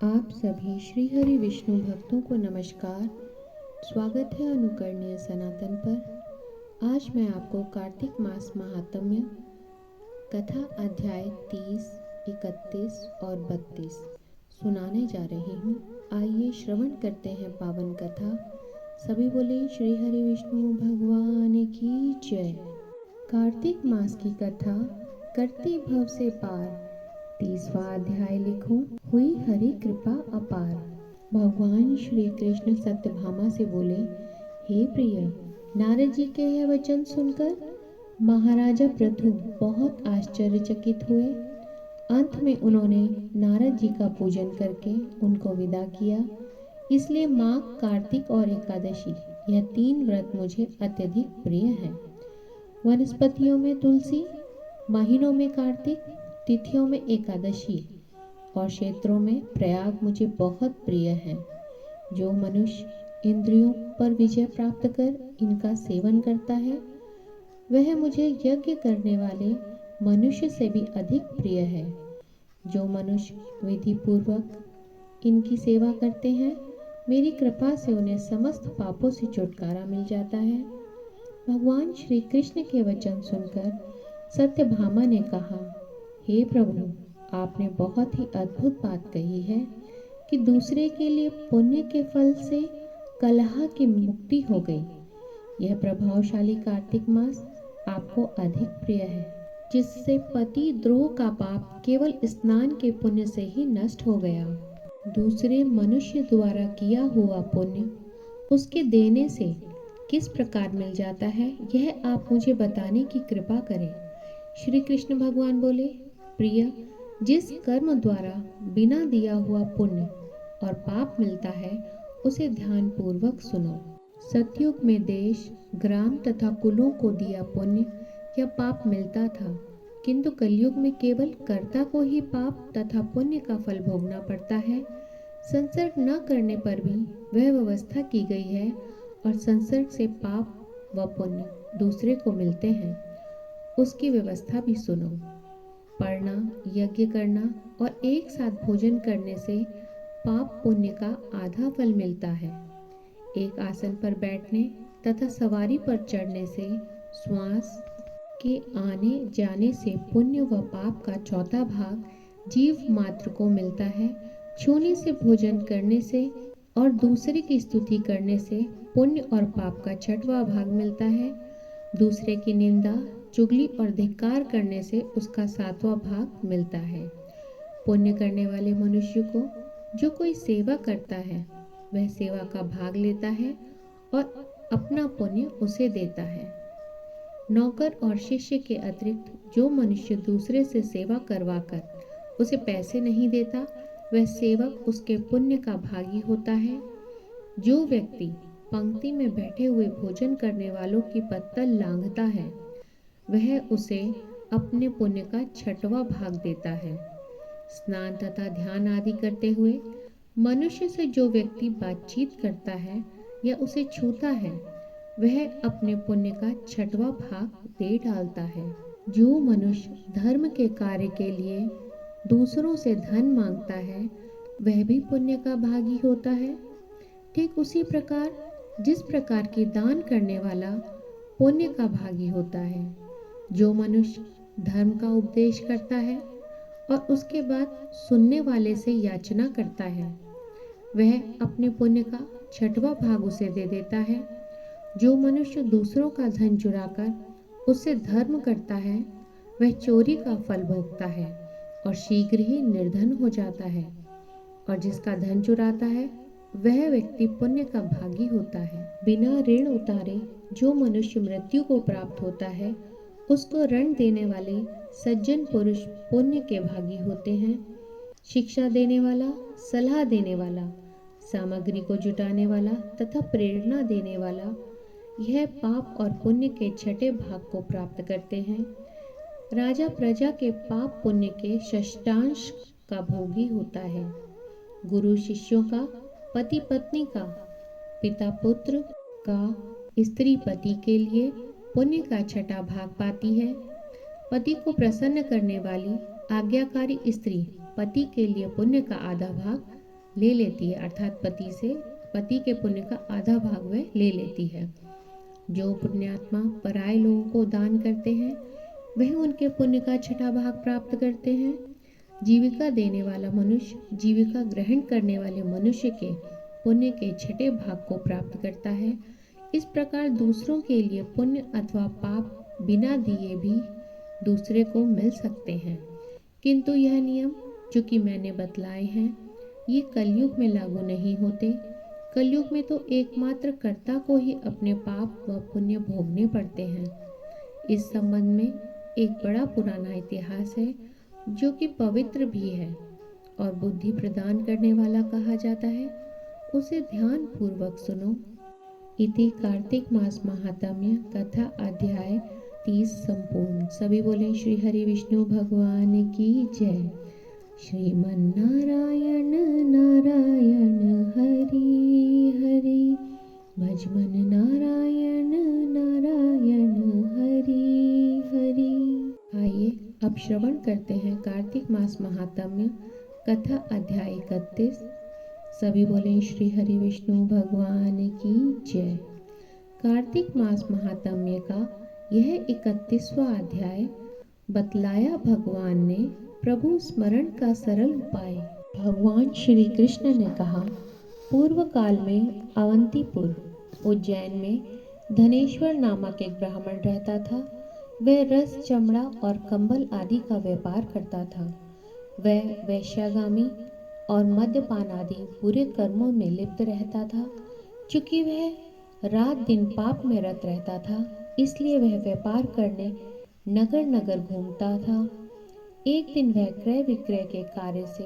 आप सभी श्री हरि विष्णु भक्तों को नमस्कार। स्वागत है अनुकरणीय सनातन पर। आज मैं आपको कार्तिक मास महात्म्य कथा अध्याय 30, 31 और 32 सुनाने जा रही हूँ। आइए श्रवण करते हैं पावन कथा। सभी बोले श्री हरि विष्णु भगवान की जय। कार्तिक मास की कथा करते भव से पार, 30वां अध्याय लिखो। हुई हरि कृपा अपार। भगवान श्री कृष्ण सत्यभामा से बोले, हे प्रिय, नारद जी के यह वचन सुनकर महाराजा पृथु बहुत आश्चर्यचकित हुए। अंत में उन्होंने नारद जी का पूजन करके उनको विदा किया। इसलिए माघ, कार्तिक और एकादशी यह 3 व्रत मुझे अत्यधिक प्रिय हैं। वनस्पतियों में तुलसी, महीनों में कार्तिक, तिथियों में एकादशी और क्षेत्रों में प्रयाग मुझे बहुत प्रिय हैं। जो मनुष्य इंद्रियों पर विजय प्राप्त कर इनका सेवन करता है, वह मुझे यज्ञ करने वाले मनुष्य से भी अधिक प्रिय है। जो मनुष्य विधि पूर्वक इनकी सेवा करते हैं, मेरी कृपा से उन्हें समस्त पापों से छुटकारा मिल जाता है। भगवान श्री कृष्ण के वचन सुनकर सत्यभामा ने कहा, हे प्रभु, आपने बहुत ही अद्भुत बात कही है कि दूसरे के लिए पुण्य के फल से कलह की मुक्ति हो गई। यह प्रभावशाली कार्तिक मास आपको अधिक प्रिय है, जिससे पति द्रोह का पाप केवल स्नान के पुण्य से ही नष्ट हो गया। दूसरे मनुष्य द्वारा किया हुआ पुण्य उसके देने से किस प्रकार मिल जाता है, यह आप मुझे बताने की कृपा करें। श्री कृष्ण भगवान बोले, प्रिय, जिस कर्म द्वारा बिना दिया हुआ पुण्य और पाप मिलता है, उसे ध्यान पूर्वक सुनो। सतयुग में देश, ग्राम तथा कुलों को दिया पुण्य या पाप मिलता था, किंतु कलयुग में केवल कर्ता को ही पाप तथा पुण्य का फल भोगना पड़ता है। संसर्ग न करने पर भी वह व्यवस्था की गई है और संसर्ग से पाप व पुण्य दूसरे को मिलते हैं, उसकी व्यवस्था भी सुनो। पढ़ना, यज्ञ करना और एक साथ भोजन करने से पाप पुण्य का आधा फल मिलता है। एक आसन पर बैठने तथा सवारी पर चढ़ने से, श्वास के आने जाने से पुण्य व पाप का चौथा भाग जीव मात्र को मिलता है। छूने से, भोजन करने से और दूसरे की स्तुति करने से पुण्य और पाप का 6वां भाग मिलता है। दूसरे की निंदा, चुगली और धिक्कार करने से उसका 7वां भाग मिलता है। पुण्य करने वाले मनुष्य को जो कोई सेवा करता है, वह सेवा का भाग लेता है और अपना पुण्य उसे देता है। नौकर और शिष्य के अतिरिक्त जो मनुष्य दूसरे से सेवा करवाकर उसे पैसे नहीं देता, वह सेवक उसके पुण्य का भागी होता है। जो व्यक्ति पंक्ति में बैठे हुए भोजन करने वालों की पत्तल लांघता है, वह उसे अपने पुण्य का 6वां भाग देता है। स्नान तथा ध्यान आदि करते हुए मनुष्य से जो व्यक्ति बातचीत करता है या उसे छूता है, वह अपने पुण्य का 6वां भाग दे डालता है। जो मनुष्य धर्म के कार्य के लिए दूसरों से धन मांगता है, वह भी पुण्य का भागी होता है। ठीक उसी प्रकार जिस प्रकार की दान करने वाला पुण्य का भागी होता है, जो मनुष्य धर्म का उपदेश करता है और उसके बाद सुनने वाले से याचना करता है, वह अपने पुण्य का 6वां भाग उसे दे देता है। जो मनुष्य दूसरों का धन चुराकर उससे धर्म करता है, वह चोरी का फल भोगता है और शीघ्र ही निर्धन हो जाता है। और जिसका धन चुराता है, वह व्यक्ति पुण्य का भागी होता है। बिना ऋण उतारे जो मनुष्य मृत्यु को प्राप्त होता है, उसको ऋण देने वाले सज्जन पुरुष पुण्य के भागी होते हैं। शिक्षा देने वाला, सलाह देने वाला, सामग्री को जुटाने वाला तथा प्रेरणा देने वाला, यह पाप और पुण्य के 6ठे भाग को प्राप्त करते हैं। राजा प्रजा के पाप पुण्य के षष्ठांश का भोगी होता है। गुरु शिष्यों का, पति पत्नी का, पिता पुत्र का, स्त्री पति के लिए पुण्य का 6ठा भाग पाती है। पति को प्रसन्न करने वाली आज्ञाकारी स्त्री पति के लिए पुण्य का आधा भाग ले लेती है, अर्थात पति के पुण्य का आधा भाग वह ले लेती है। जो पुण्यात्मा पराये लोगों को दान करते हैं वह उनके पुण्य का छठा भाग प्राप्त करते हैं। जीविका देने वाला मनुष्य जीविका ग्रहण करने वाले मनुष्य के पुण्य के छठे भाग को प्राप्त करता है। इस प्रकार दूसरों के लिए पुण्य अथवा पाप बिना दिए भी दूसरे को मिल सकते हैं, किंतु यह नियम जो कि मैंने बतलाए हैं ये कलयुग में लागू नहीं होते। कलयुग में तो एकमात्र कर्ता को ही अपने पाप व पुण्य भोगने पड़ते हैं। इस संबंध में एक बड़ा पुराना इतिहास है जो कि पवित्र भी है और बुद्धि प्रदान करने वाला कहा जाता है। उसे ध्यान पूर्वक सुनो। इति कार्तिक मास महात्म्य कथा अध्याय 30 संपूर्ण। सभी बोले श्री हरि विष्णु भगवान की जय। श्रीमन्नारायण नारायण हरि हरि, भजमन नारायण नारायण हरि हरि। आइए अब श्रवण करते हैं कार्तिक मास महात्म्य कथा अध्याय 31। सभी बोले श्री हरि विष्णु भगवान की जय। कार्तिक मास महात्म्य का यह 31वां अध्याय बतलाया भगवान ने प्रभु स्मरण का सरल उपाय। भगवान श्री कृष्ण ने कहा, पूर्व काल में अवंतीपुर उज्जैन में धनेश्वर नामक एक ब्राह्मण रहता था। वह रस, चमड़ा और कंबल आदि का व्यापार करता था। वह वैश्यागामी और मद्यपान आदि बुरे कर्मों में लिप्त रहता था। चूंकि वह रात दिन पाप में रत रहता था, इसलिए वह व्यापार करने नगर नगर घूमता था। एक दिन वह क्रय विक्रय के कार्य से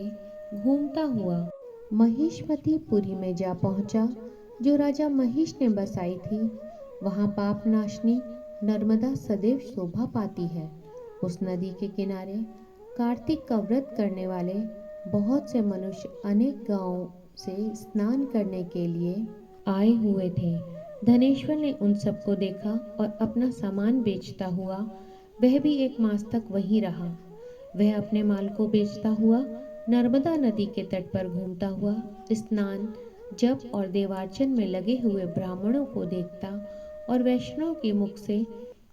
घूमता हुआ महिष्मतीपुरी में जा पहुंचा, जो राजा महिष ने बसाई थी। वहां पाप नाशनी नर्मदा सदैव शोभा पाती है। उस नदी के किनारे कार्तिक का व्रत करने वाले बहुत से मनुष्य अनेक गांवों से स्नान करने के लिए आए हुए थे। धनेश्वर ने उन सबको देखा और अपना सामान बेचता हुआ वह भी 1 मास तक वहीं रहा। वह अपने माल को बेचता हुआ नर्मदा नदी के तट पर घूमता हुआ स्नान, जप और देवार्चन में लगे हुए ब्राह्मणों को देखता और वैष्णव के मुख से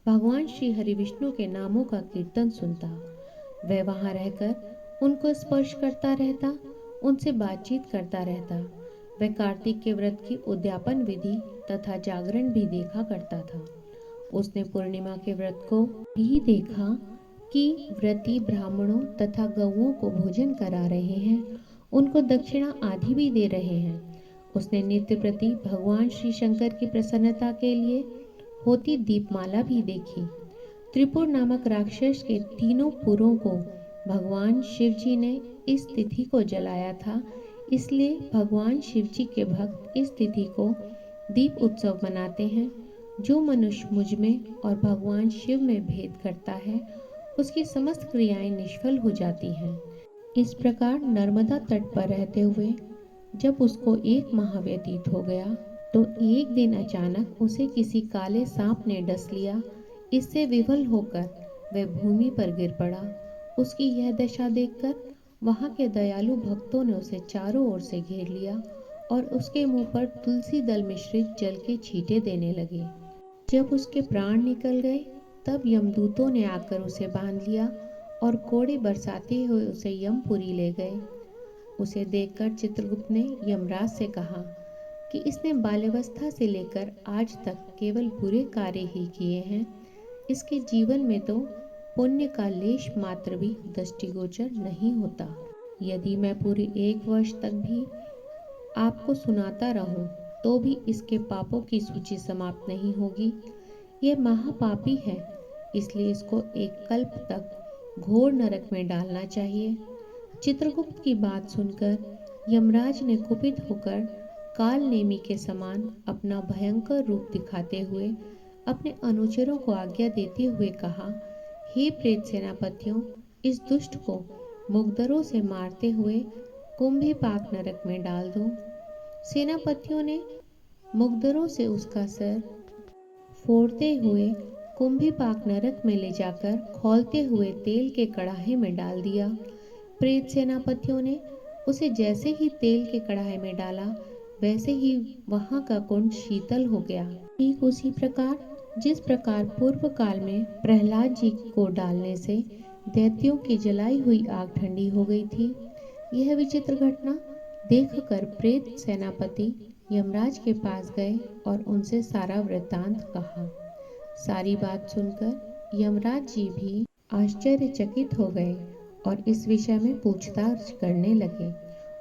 भगवान श्री हरि विष्णु के नामों का कीर्तन सुनता। वह वहां रहकर उनको स्पर्श करता रहता, उनसे बातचीत करता रहता। वह कार्तिक के व्रत की उद्यापन विधि तथा जागरण भी देखा करता था। उसने पूर्णिमा के व्रत को भी देखा कि व्रती ब्राह्मणों तथा गौओं को भोजन करा रहे हैं, उनको दक्षिणा आदि भी दे रहे हैं। उसने नित्य प्रति भगवान श्री शंकर की प्रसन्नता के लिए होती दीपमाला भी देखी। त्रिपुर नामक राक्षस के 3 पुरों को भगवान शिव जी ने इस तिथि को जलाया था, इसलिए भगवान शिव जी के भक्त इस तिथि को दीप उत्सव मनाते हैं। जो मनुष्य मुझ में और भगवान शिव में भेद करता है उसकी समस्त क्रियाएं निष्फल हो जाती हैं। इस प्रकार नर्मदा तट पर रहते हुए जब उसको 1 माह व्यतीत हो गया तो एक दिन अचानक उसे किसी काले सांप ने डस लिया। इससे विवल होकर वह भूमि पर गिर पड़ा। उसकी यह दशा देखकर वहां के दयालु भक्तों ने उसे चारों ओर से घेर लिया और उसके मुंह पर तुलसी दल मिश्रित जल के छींटे देने लगे। जब उसके प्राण निकल गए तब यमदूतों ने आकर उसे बांध लिया और कोड़े बरसाते हुए उसे यमपुरी ले गए। उसे देखकर चित्रगुप्त ने यमराज से कहा कि इसने बाल्यावस्था से लेकर आज तक केवल बुरे कार्य ही किए हैं। इसके जीवन में तो पुण्य का लेश मात्र भी दृष्टिगोचर नहीं होता। यदि मैं पूरे 1 वर्ष तक भी आपको सुनाता रहूं तो भी इसके पापों की सूची समाप्त नहीं होगी। यह महापापी है, इसलिए इसको 1 कल्प तक घोर नरक में डालना चाहिए। चित्रगुप्त की बात सुनकर यमराज ने कुपित होकर काल नेमी के समान अपना भयंकर रूप दिखाते हुए अपने अनुचरों को आज्ञा देते हुए कहा, हे प्रेत सेनापतियों, इस दुष्ट को मुग्धरों से मारते हुए कुंभीपाक नरक में डाल दो। सेनापतियों ने मुग्धरों से उसका सर फोड़ते हुए कुंभीपाक नरक में ले जाकर खौलते हुए तेल के कड़ाहे में डाल दिया। प्रेत सेनापतियों ने उसे जैसे ही तेल के कढ़ाई में डाला, वैसे ही वहां का कुंड शीतल हो गया। ठीक उसी प्रकार जिस प्रकार पूर्व काल में प्रहलाद जी को डालने से दैत्यों की जलाई हुई आग ठंडी हो गई थी, यह विचित्र घटना देखकर प्रेत सेनापति यमराज के पास गए और उनसे सारा वृत्तांत कहा। सारी बात सुनकर यमराज जी भी आश्चर्यचकित हो गए और इस विषय में पूछताछ करने लगे।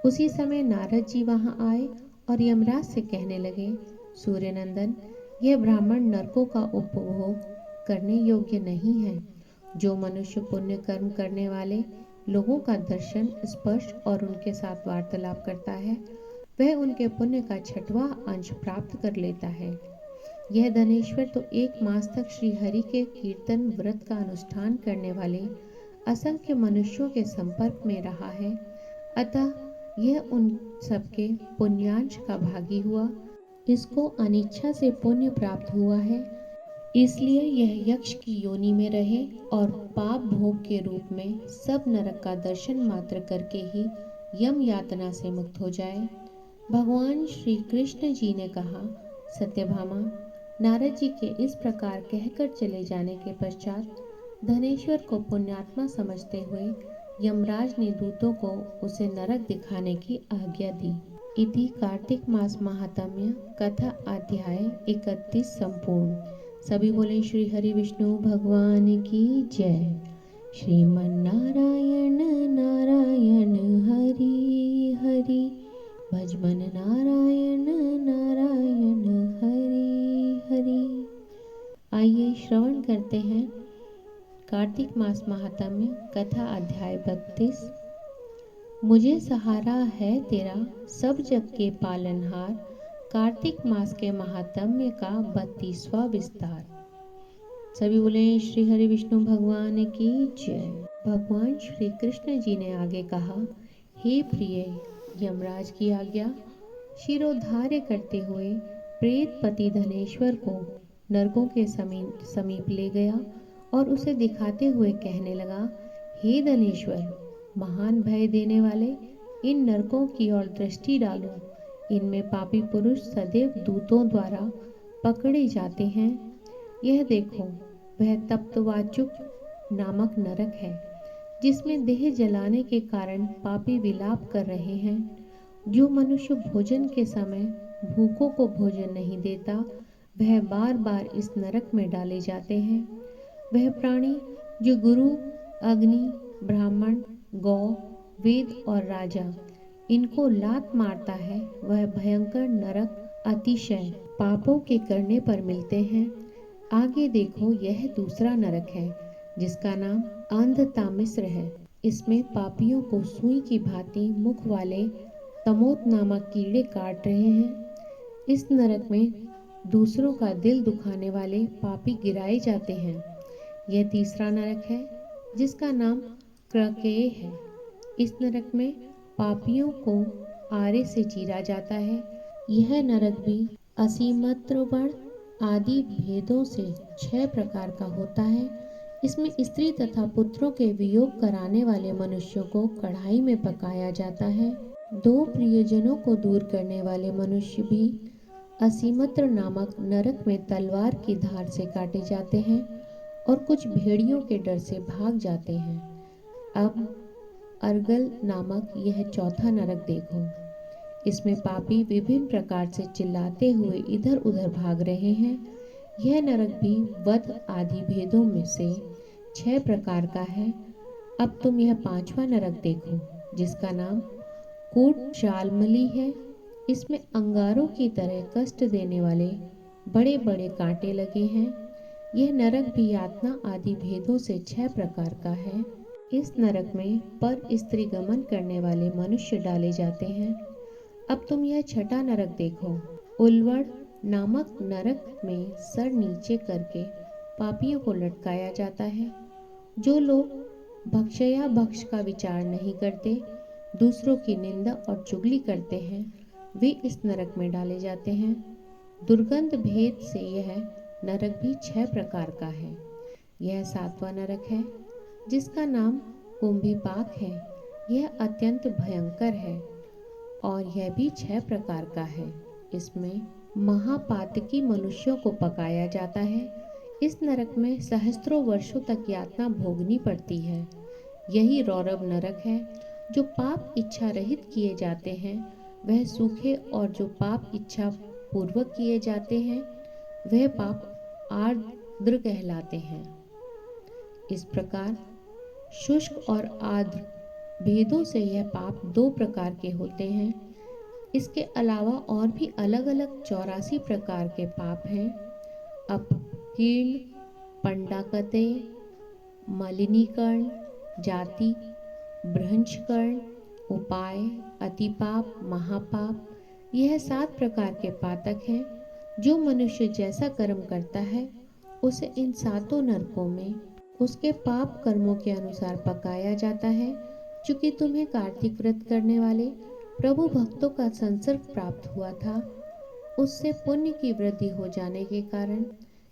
उसी समय नारद जी वहां आए और यमराज से कहने लगे, सूर्यनंदन, यह ब्राह्मण नरकों का उपभोग करने योग्य नहीं है। जो मनुष्य पुण्य कर्म करने वाले लोगों का दर्शन, स्पर्श और उनके साथ वार्तालाप करता है, वह उनके पुण्य का 6वां अंश प्राप्त कर लेता है। यह धनेश्वर तो 1 मास तक श्री हरि के कीर्तन व्रत का अनुष्ठान करने वाले असंख्य मनुष्यों के संपर्क में रहा है, अतः यह उन सबके पुण्यांश का भागी हुआ। इसको अनिच्छा से पुण्य प्राप्त हुआ है, इसलिए यह यक्ष की योनि में रहे और पाप भोग के रूप में सब नरक का दर्शन मात्र करके ही यम यातना से मुक्त हो जाए। भगवान श्री कृष्ण जी ने कहा, सत्यभामा, नारद जी के इस प्रकार कहकर चले जाने के पश्चात धनेश्वर को पुण्यात्मा समझते हुए यमराज ने दूतों को उसे नरक दिखाने की आज्ञा दी। इति कार्तिक मास महात्म्य कथा अध्याय 31 संपूर्ण। सभी बोले श्री हरि विष्णु भगवान की जय। श्रीमन नारायण नारायण हरि हरि, भजमन नारायण नारायण हरि हरि। आइए श्रवण करते हैं कार्तिक मास महात्म्य कथा अध्याय 32। मुझे सहारा है तेरा सब जग के पालनहार, कार्तिक मास के महात्म्य का 32वां विस्तार। सभी बोले श्री हरि विष्णु भगवान की जय। भगवान श्री कृष्ण जी ने आगे कहा, हे प्रिय, यमराज की आज्ञा। शिरोधार्य करते हुए प्रेतपति धनेश्वर को नरकों के समीप ले गया और उसे दिखाते हुए कहने लगा, हे धनेश्वर, महान भय देने वाले इन नरकों की ओर दृष्टि डालो। इनमें पापी पुरुष सदैव दूतों द्वारा पकड़े जाते हैं। यह देखो, वह तप्तवाचुक नामक नरक है, जिसमें देह जलाने के कारण पापी विलाप कर रहे हैं। जो मनुष्य भोजन के समय भूखों को भोजन नहीं देता, वह बार बार इस नरक में डाले जाते हैं। वह प्राणी जो गुरु, अग्नि, ब्राह्मण, गौ, वेद और राजा इनको लात मारता है, वह भयंकर नरक अतिशय पापों के करने पर मिलते हैं। आगे देखो, यह दूसरा नरक है, जिसका नाम अंधतामिस्र है। इसमें पापियों को सुई की भांति मुख वाले तमोत नामक कीड़े काट रहे हैं। इस नरक में दूसरों का दिल दुखाने वाले पापी गिराए जाते हैं। यह तीसरा नरक है, जिसका नाम क्रकेय है। इस नरक में पापियों को आरे से चीरा जाता है। यह नरक भी असीमत्रवण आदि भेदों से 6 प्रकार का होता है। इसमें स्त्री तथा पुत्रों के वियोग कराने वाले मनुष्यों को कढ़ाई में पकाया जाता है। 2 प्रियजनों को दूर करने वाले मनुष्य भी असीमत्र नामक नरक में तलवार की धार से काटे जाते हैं और कुछ भेड़ियों के डर से भाग जाते हैं। अब अर्गल नामक यह चौथा नरक देखो। इसमें पापी विभिन्न प्रकार से चिल्लाते हुए इधर उधर भाग रहे हैं। यह नरक भी वध आदि भेदों में से 6 प्रकार का है। अब तुम यह 5वां नरक देखो, जिसका नाम कूट शालमली है। इसमें अंगारों की तरह कष्ट देने वाले बड़े बड़े कांटे लगे हैं। यह नरक भी यातना आदि भेदों से 6 प्रकार का है। इस नरक में पर स्त्री गमन करने वाले मनुष्य डाले जाते हैं। अब तुम यह 6वां नरक देखो। उल्वड़ नामक नरक में सर नीचे करके पापियों को लटकाया जाता है। जो लोग भक्षया भक्ष का विचार नहीं करते, दूसरों की निंदा और चुगली करते हैं, वे इस नरक में डाले जाते हैं। दुर्गंध भेद से यह नरक भी 6 प्रकार का है। यह 7वां नरक है, जिसका नाम कुंभीपाक है। यह अत्यंत भयंकर है और यह भी 6 प्रकार का है। इसमें महापातकी मनुष्यों को पकाया जाता है। इस नरक में सहस्त्रों वर्षों तक यातना भोगनी पड़ती है। यही रौरव नरक है। जो पाप इच्छा रहित किए जाते हैं वह सूखे, और जो पाप इच्छा पूर्वक किए जाते हैं वह पाप आर्द्र कहलाते हैं। इस प्रकार शुष्क और आर्द्र भेदों से यह पाप 2 प्रकार के होते हैं। इसके अलावा और भी अलग अलग 84 प्रकार के पाप हैं। अपकीर्ण, पंडाकते, मलिनीकरण, जाति, भ्रंशकरण, उपाय, अतिपाप, महापाप, यह 7 प्रकार के पातक हैं। जो मनुष्य जैसा कर्म करता है उसे इन 7 नरकों में उसके पाप कर्मों के अनुसार पकाया जाता है। चूंकि तुम्हें कार्तिक व्रत करने वाले प्रभु भक्तों का संसर्ग प्राप्त हुआ था, उससे पुण्य की वृद्धि हो जाने के कारण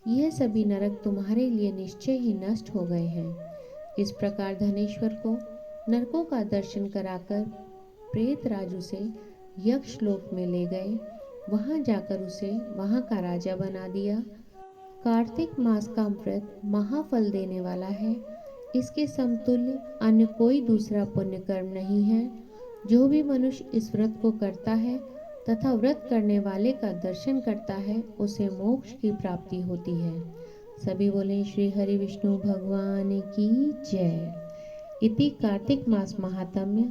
यह सभी नरक तुम्हारे लिए निश्चय ही नष्ट हो गए हैं। इस प्रकार धनेश्वर को नरकों का दर्शन कराकर प्रेत राजू से यक्ष लोक में ले गए। वहां जाकर उसे वहां का राजा बना दिया। कार्तिक मास का व्रत महाफल देने वाला है। इसके समतुल्य अन्य कोई दूसरा पुण्य कर्म नहीं है। जो भी मनुष्य इस व्रत को करता है तथा व्रत करने वाले का दर्शन करता है उसे मोक्ष की प्राप्ति होती है। सभी बोले श्री हरि विष्णु भगवान की जय। इति कार्तिक मास महात्म्य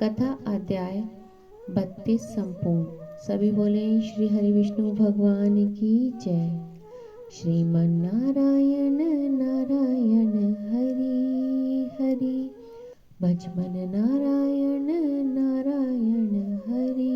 कथा अध्याय 32 संपूर्ण। सभी बोले श्री हरि विष्णु भगवान की जय। श्रीमन नारायण नारायण हरि हरि, भज मन नारायण नारायण हरि।